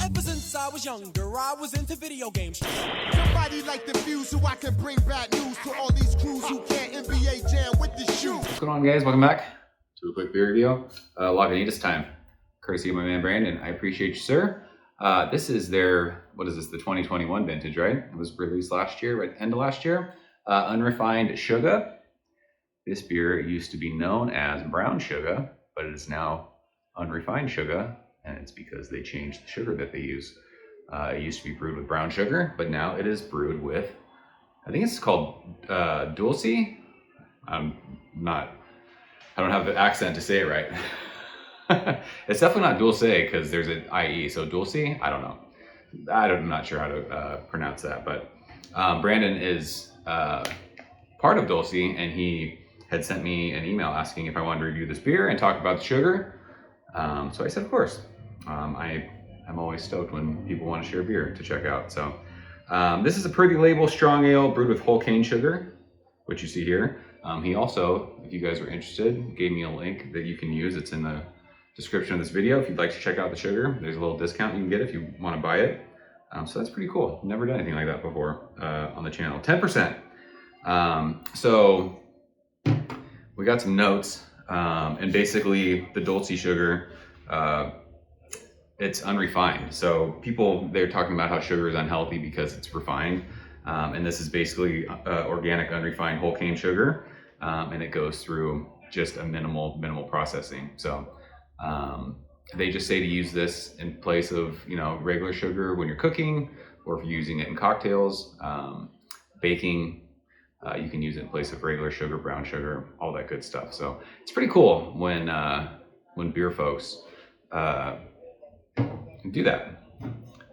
Ever since I was younger, I was into video games. Somebody like the Fuse so I can bring bad news to all these crews who can't NBA jam with the shoe. What's going on, guys? Welcome back to a quick beer review. Lagunitas time. Courtesy of my man Brandon. I appreciate you, sir. This is their, what is this, the 2021 vintage, right? It was released last year, right at the end of last year. Unrefined Shugga. This beer used to be known as Brown Shugga, but it is now Unrefined Shugga, and it's because they changed the sugar that they use. It used to be brewed with brown sugar, but now it is brewed with, I think it's called Dulcie. I don't have the accent to say it right. It's definitely not Dulce because there's an IE, so Dulcie, I don't know. I'm not sure how to pronounce that, but Brandon is part of Dulcie, and he had sent me an email asking if I wanted to review this beer and talk about the sugar. So I said, of course. I'm always stoked when people want to share beer to check out. So this is a Pretty Label strong ale brewed with whole cane sugar, which you see here. He also, if you guys are interested, gave me a link that you can use. It's in the description of this video. If you'd like to check out the sugar, there's a little discount you can get if you want to buy it. So that's pretty cool. Never done anything like that before on the channel. 10%. So we got some notes, and basically the Dulce sugar, it's unrefined. So people, they're talking about how sugar is unhealthy because it's refined. And this is basically organic, unrefined whole cane sugar. And it goes through just a minimal processing. So they just say to use this in place of, regular sugar when you're cooking, or if you're using it in cocktails, baking. You can use it in place of regular sugar, brown sugar, all that good stuff. So it's pretty cool when beer folks do that.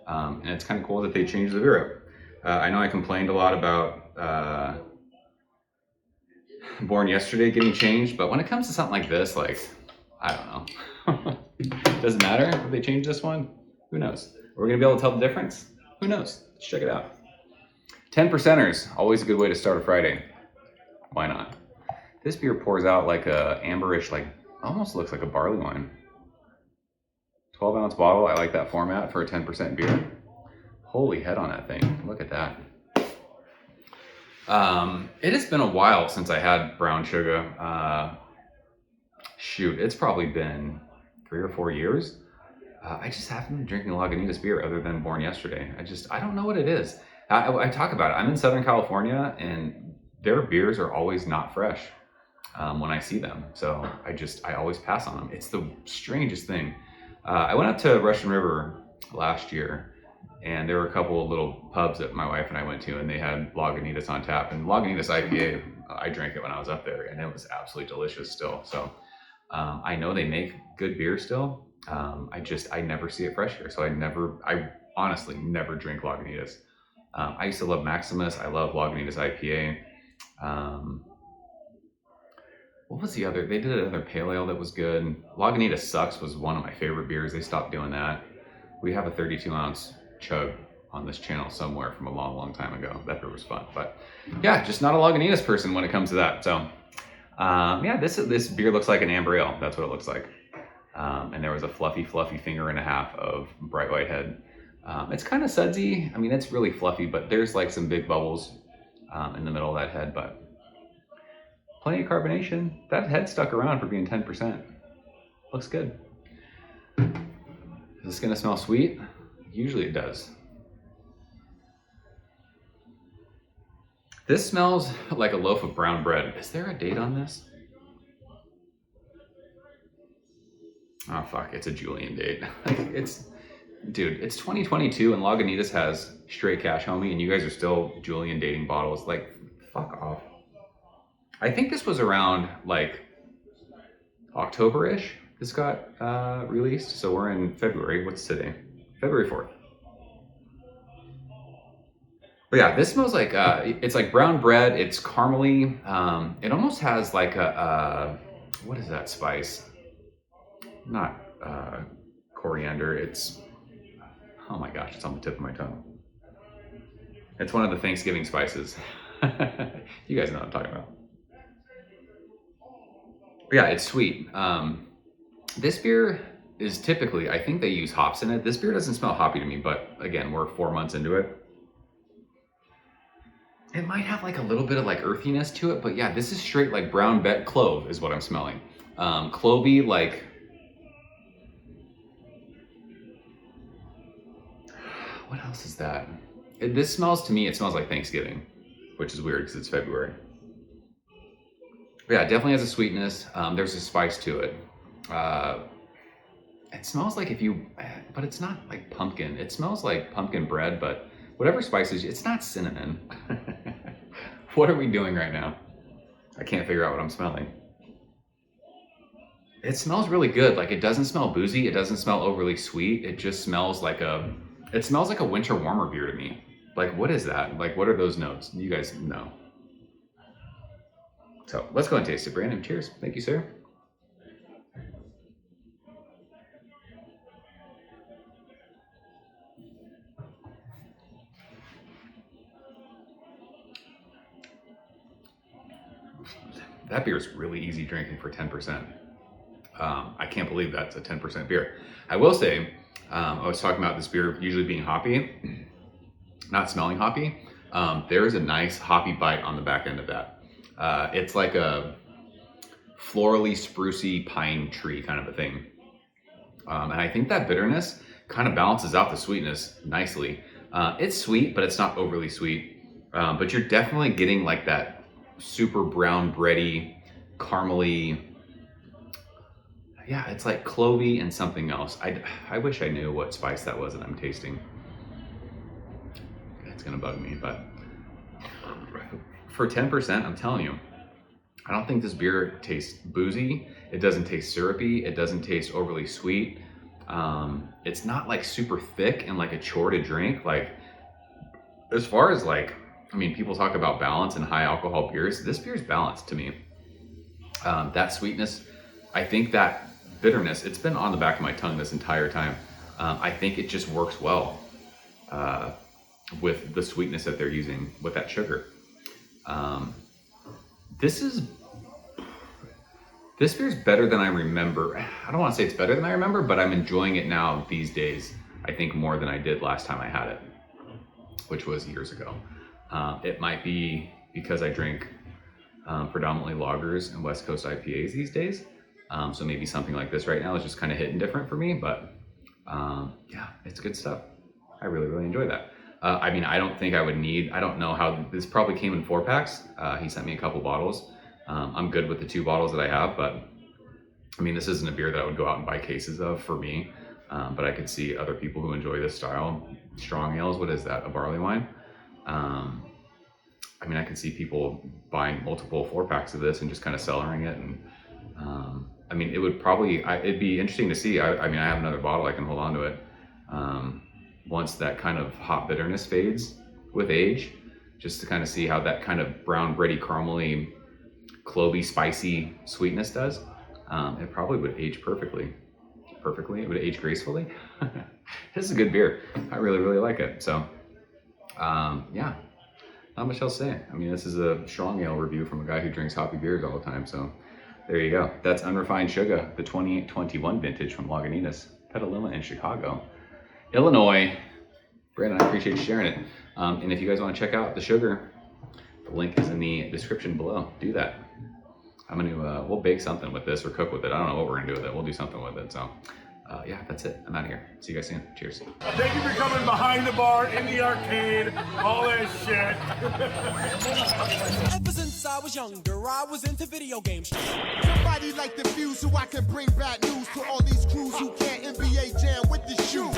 And it's kind of cool that they changed the beer up. I know I complained a lot about Born Yesterday getting changed, but when it comes to something like this, I don't know. Doesn't matter if they change this one. Who knows? We're gonna be able to tell the difference. Who knows? Let's check it out. 10%ers, always a good way to start a Friday. Why not? This beer pours out like a amberish, almost looks like a barley wine. 12-ounce bottle. I like that format for a 10% beer. Holy head on that thing. Look at that. It has been a while since I had brown sugar. Shoot, it's probably been 3 or 4 years. I just haven't been drinking Lagunitas beer other than Born Yesterday. I don't know what it is. I talk about it. I'm in Southern California, and their beers are always not fresh when I see them. So I always pass on them. It's the strangest thing. I went up to Russian River last year, and there were a couple of little pubs that my wife and I went to, and they had Lagunitas on tap. And Lagunitas IPA, I drank it when I was up there, and it was absolutely delicious still. So I know they make good beer still. I never see it fresh here. So I honestly never drink Lagunitas. I used to love Maximus. I love Lagunitas IPA. What was the other? They did another pale ale that was good. Lagunitas Sucks was one of my favorite beers. They stopped doing that. We have a 32-ounce chug on this channel somewhere from a long time ago. That beer was fun. But yeah, just not a Lagunitas person when it comes to that. So yeah, this beer looks like an amber ale. That's what it looks like. And there was a fluffy finger and a half of bright white head. It's kind of sudsy. I mean, it's really fluffy, but there's some big bubbles in the middle of that head, but plenty of carbonation. That head stuck around for being 10%. Looks good. Is this gonna smell sweet? Usually it does. This smells like a loaf of brown bread. Is there a date on this? Oh fuck, it's a Julian date. Dude, it's 2022 and Lagunitas has straight cash, homie, and you guys are still Julian dating bottles. Fuck off. I think this was around October-ish. This got released, so we're in February. What's today? February 4th. But yeah, this smells like it's like brown bread. It's caramely. It almost has what is that spice? Not coriander. It's, oh my gosh, it's on the tip of my tongue. It's one of the Thanksgiving spices. You guys know what I'm talking about. But yeah, it's sweet. This beer, is typically, I think they use hops in it. This beer doesn't smell hoppy to me, but again, we're 4 months into it. It might have like a little bit of like earthiness to it, but yeah, this is straight like brown clove is what I'm smelling. Clovey, like, what else is that? This smells, to me, it smells like Thanksgiving, which is weird because it's February. But yeah, it definitely has a sweetness. There's a spice to it. It smells like but it's not like pumpkin. It smells like pumpkin bread, but whatever spices, it's not cinnamon. What are we doing right now? I can't figure out what I'm smelling. It smells really good. Like, it doesn't smell boozy. It doesn't smell overly sweet. It just smells like it smells like a winter warmer beer to me. Like, what is that? Like, what are those notes? You guys know. So let's go and taste it. Brandon, cheers. Thank you, sir. That beer is really easy drinking for 10%. I can't believe that's a 10% beer. I will say, I was talking about this beer usually being hoppy, not smelling hoppy. There's a nice hoppy bite on the back end of that. It's like a florally, sprucey pine tree kind of a thing. And I think that bitterness kind of balances out the sweetness nicely. It's sweet, but it's not overly sweet. But you're definitely getting like that super brown bready, caramely. Yeah, it's like clovey and something else. I wish I knew what spice that was that I'm tasting. It's gonna bug me, but for 10%, I'm telling you, I don't think this beer tastes boozy. It doesn't taste syrupy. It doesn't taste overly sweet. It's not like super thick and like a chore to drink. Like, as far as like, I mean, people talk about balance and high alcohol beers. This beer's balanced to me. That sweetness, I think that bitterness, it's been on the back of my tongue this entire time. I think it just works well with the sweetness that they're using with that sugar. This beer's better than I remember. I don't want to say it's better than I remember, but I'm enjoying it now these days, I think, more than I did last time I had it, which was years ago. It might be because I drink predominantly lagers and West Coast IPAs these days. So maybe something like this right now is just kind of hitting different for me, but yeah, it's good stuff. I really, really enjoy that. I mean, I don't think I would need, I don't know how, this probably came in 4-packs. He sent me a couple bottles. I'm good with the 2 bottles that I have, but I mean, this isn't a beer that I would go out and buy cases of for me, but I could see other people who enjoy this style. Strong ales, what is that, a barley wine? I mean, I could see people buying multiple 4-packs of this and just kind of cellaring it. And I mean, it would probably, it'd be interesting to see. I mean, I have another bottle, I can hold on to it. Once that kind of hot bitterness fades with age, just to kind of see how that kind of brown, bready, caramely, clovey, spicy sweetness does. It probably would age perfectly. It would age gracefully. This is a good beer. I really, really like it. So, yeah, not much else to say. I mean, this is a strong ale review from a guy who drinks hoppy beers all the time. So there you go. That's Unrefined Shugga, the 2021 vintage from Lagunitas, Petaluma in Chicago, Illinois. Brandon, I appreciate you sharing it. And if you guys want to check out the sugar, the link is in the description below. Do that. I'm gonna, we'll bake something with this or cook with it. I don't know what we're gonna do with it. We'll do something with it. So yeah, that's it. I'm out of here. See you guys soon. Cheers. Thank you for coming behind the bar, in the arcade, all that shit. Ever since I was younger, I was into video games. Somebody like the fuse so I can bring bad news to all these crews who can't NBA jam with the shoe.